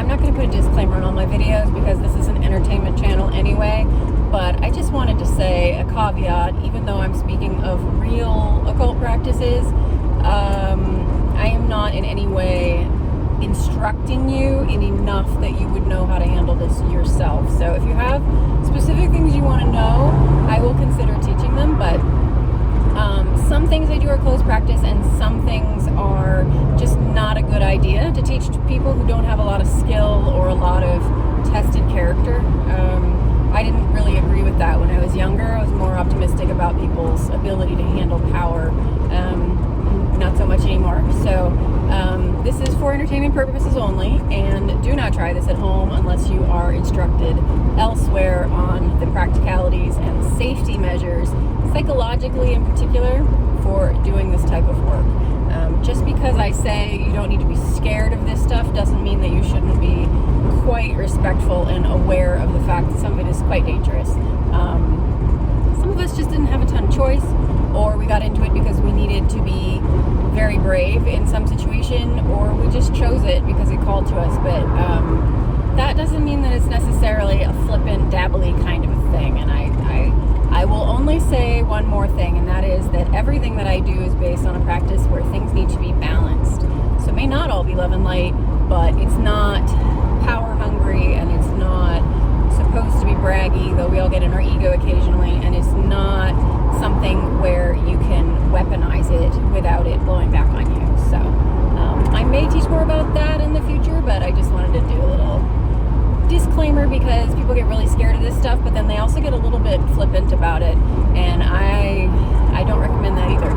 I'm not going to put a disclaimer on all my videos because this is an entertainment channel anyway, but I just wanted to say a caveat, even though I'm speaking of real occult practices, I am not in any way instructing you in enough that you would know how to handle this yourself. So if you have specific things you want to know, I will consider teaching them, but some things I do are close practice and some things are just not a good idea to teach to people who don't have a lot of skill or a lot of tested character. I didn't really agree with that when I was younger. I was more optimistic about people's ability to handle power. Not so much anymore. So this is for entertainment purposes only, and do not try this at home unless you are instructed elsewhere on the practicalities and safety measures, psychologically in particular, for doing this type of work. Just because I say you don't need to be scared of this stuff doesn't mean that you shouldn't be quite respectful and aware of the fact that some of it is quite dangerous. Some of us just didn't have a ton of choice, or we got into it because we needed to be very brave in some situation, or we just chose it because it called to us. But that doesn't mean that it's necessarily a flippant, dabbly kind of a thing. And I will only say one more thing, and that is that everything that I do is based on a practice where things need to be balanced. So it may not all be love and light, but it's not power hungry, and it's not supposed to be braggy, though we all get in our ego occasionally, and it's not something where you can weaponize it without it blowing back on you. So I may teach more about that in the future, but I just wanted to do a little disclaimer because people get really scared of this stuff, but then they also get a little bit flippant about it, and I don't recommend that either.